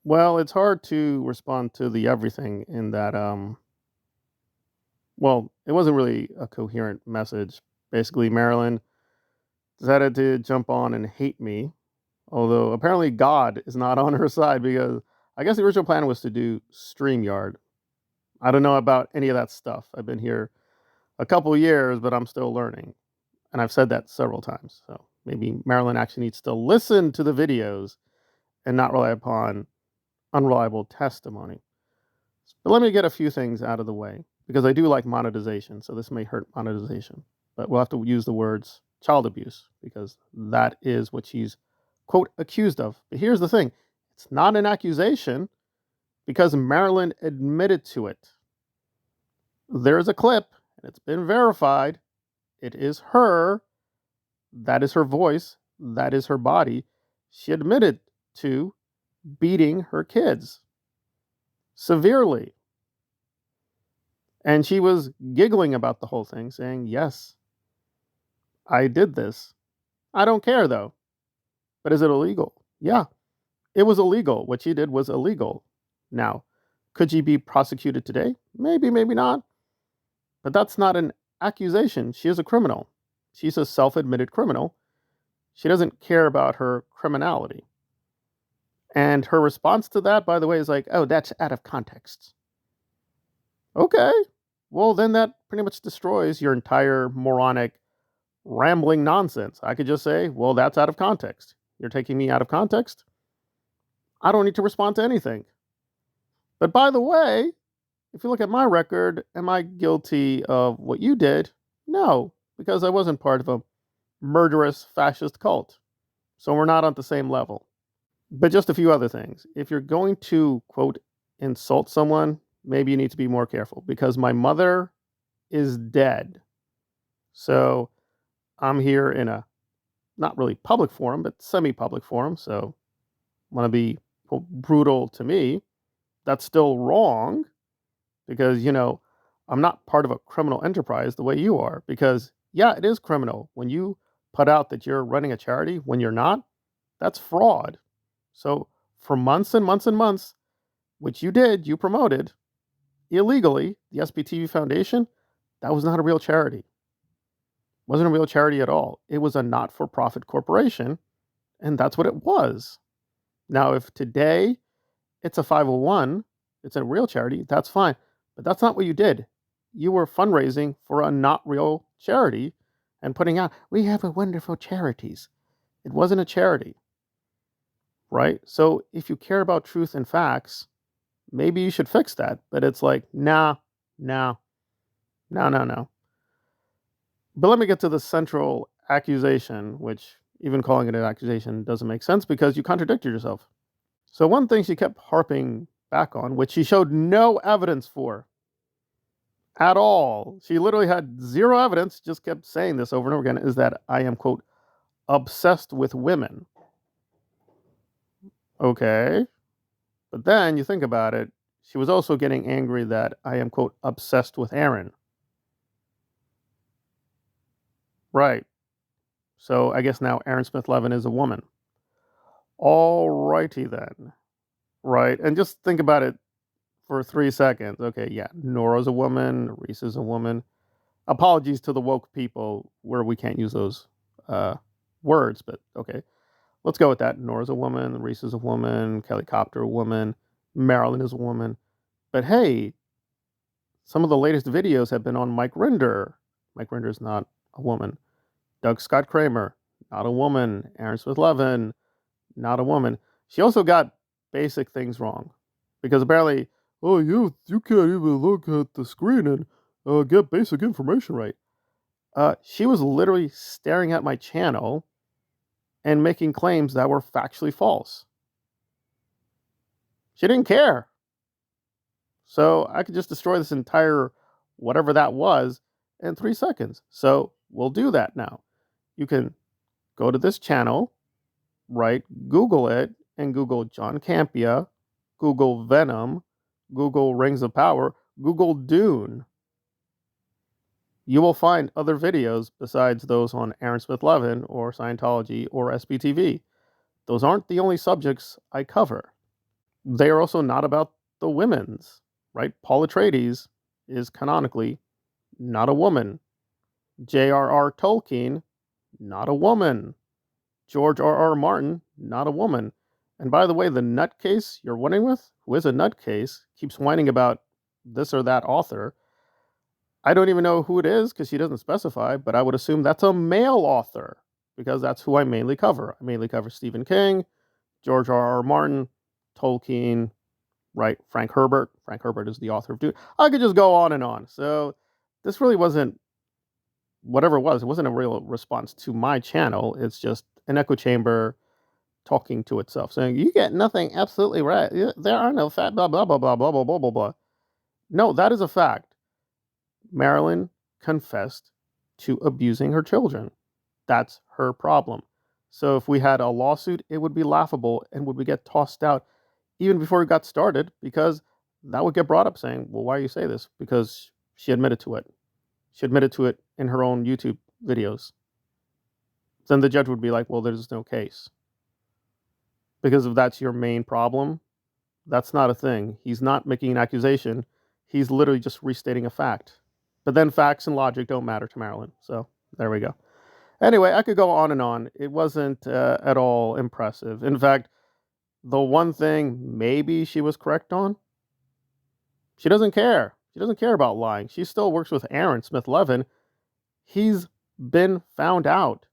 Well, it's hard to respond to the everything in that, well, it wasn't really a coherent message. Basically, Marilyn decided to jump on and hate me, although apparently God is not on her side because I guess the original plan was to do StreamYard. I don't know about any of that stuff. I've been here a couple years, but I'm still learning. And I've said that several times. So maybe Marilyn actually needs to listen to the videos and not rely upon unreliable testimony. But let me get a few things out of the way because I do like monetization. So this may hurt monetization, but we'll have to use the words child abuse because that is what she's, quote, accused of. But here's the thing, it's not an accusation because Marilyn admitted to it. There's a clip and it's been verified. It is her. That is her voice. That is her body. She admitted to beating her kids severely. And she was giggling about the whole thing, saying, yes, I did this. I don't care though. But is it illegal? Yeah, it was illegal. What she did was illegal. Now, could she be prosecuted today? Maybe, maybe not. But that's not an accusation. She is a criminal. She's a self admitted criminal. She doesn't care about her criminality. And her response to that, by the way, is like, oh, that's out of context. Okay. Well, then that pretty much destroys your entire moronic rambling nonsense. I could just say, well, that's out of context. You're taking me out of context. I don't need to respond to anything. But by the way, if you look at my record, am I guilty of what you did? No, because I wasn't part of a murderous fascist cult. So we're not on the same level. But just a few other things. If you're going to, quote, insult someone, maybe you need to be more careful because my mother is dead. So I'm here in a not really public forum, but semi-public forum. So I want to be quote, brutal to me. That's still wrong because, I'm not part of a criminal enterprise the way you are. Because, yeah, it is criminal. When you put out that you're running a charity when you're not, that's fraud. So for months and months and months, which you did, you promoted illegally, the SBTV Foundation, that was not a real charity. It wasn't a real charity at all. It was a not-for-profit corporation, and that's what it was. Now, if today it's a 501, it's a real charity, that's fine. But that's not what you did. You were fundraising for a not real charity and putting out, we have a wonderful charities. It wasn't a charity, right? So if you care about truth and facts, maybe you should fix that. But it's like, no. But let me get to the central accusation, which even calling it an accusation doesn't make sense because you contradicted yourself. So one thing she kept harping back on, which she showed no evidence for at all, she literally had zero evidence, just kept saying this over and over again, is that I am, quote, obsessed with women. Okay. But then you think about it, she was also getting angry that I am, quote, obsessed with Aaron. Right. So I guess now Aaron Smith-Levin is a woman. All righty then. Right. And just think about it for 3 seconds. Okay, yeah, Nora's a woman, Reese is a woman. Apologies to the woke people where we can't use those words, but okay. Let's go with that. Nora's a woman, Reese is a woman, Kelly Copter a woman, Marilyn is a woman. But hey, some of the latest videos have been on Mike Rinder. Mike Rinder is not a woman. Doug Scott Kramer, not a woman. Aaron Smith-Levin, not a woman. She also got basic things wrong because apparently, oh, you can't even look at the screen and get basic information right. She was literally staring at my channel and making claims that were factually false. She didn't care. So I could just destroy this entire whatever that was in 3 seconds. So we'll do that now. You can go to this channel, right? Google it and Google John Campea, Google Venom, Google Rings of Power, Google Dune. You will find other videos besides those on Aaron Smith-Levin or Scientology or SBTV. Those aren't the only subjects I cover. They are also not about the women's, right? Paul Atreides is canonically not a woman. J.R.R. Tolkien, not a woman. George R.R. Martin, not a woman. And by the way, the nutcase you're whining with, who is a nutcase, keeps whining about this or that author. I don't even know who it is because she doesn't specify, but I would assume that's a male author because that's who I mainly cover. I mainly cover Stephen King, George R.R. Martin, Tolkien, right? Frank Herbert. Frank Herbert is the author of Dune. I could just go on and on. So this really wasn't whatever it wasn't a real response to my channel. It's just an echo chamber talking to itself, saying, you get nothing absolutely right. There are no fact, blah, blah, blah, blah, blah, blah, blah, blah, blah. No, that is a fact. Marilyn confessed to abusing her children. That's her problem. So if we had a lawsuit, it would be laughable and would get tossed out even before it got started because that would get brought up saying, well, why do you say this? Because she admitted to it. She admitted to it in her own YouTube videos. Then the judge would be like, well, there's no case. Because if that's your main problem, that's not a thing. He's not making an accusation. He's literally just restating a fact. But then facts and logic don't matter to Marilyn. So there we go. Anyway, I could go on and on. It wasn't at all impressive. In fact, the one thing maybe she was correct on, she doesn't care. She doesn't care about lying. She still works with Aaron Smith-Levin. He's been found out.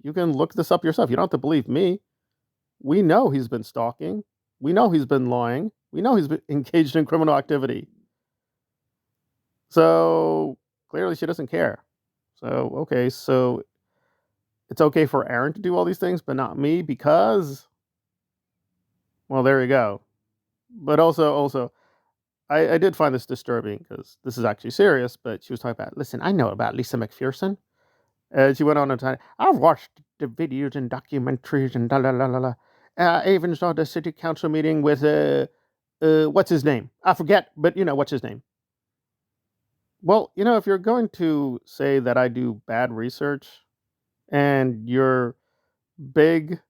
You can look this up yourself. You don't have to believe me. We know he's been stalking. We know he's been lying. We know he's been engaged in criminal activity. So clearly she doesn't care. So, okay, so it's okay for Aaron to do all these things, but not me because, well, there you go. But also, I did find this disturbing because this is actually serious, but she was talking about, listen, I know about Lisa McPherson. And she went on and said, I've watched the videos and documentaries and la. I even saw the city council meeting with, what's his name? I forget, but what's his name? Well, if you're going to say that I do bad research and your big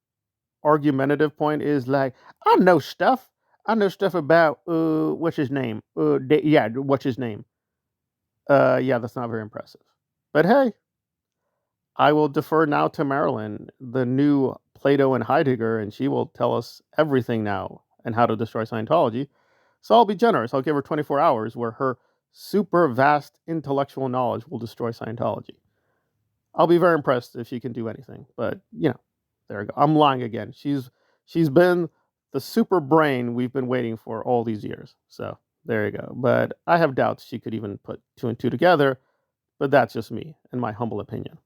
argumentative point is like, I know stuff. I know stuff about, what's his name? What's his name? Yeah, that's not very impressive. But hey, I will defer now to Marilyn, the new Plato and Heidegger, and she will tell us everything now and how to destroy Scientology. So I'll be generous. I'll give her 24 hours where her super vast intellectual knowledge will destroy Scientology. I'll be very impressed if she can do anything. But, there we go. I'm lying again. She's been the super brain we've been waiting for all these years. So there you go. But I have doubts she could even put two and two together. But that's just me and my humble opinion.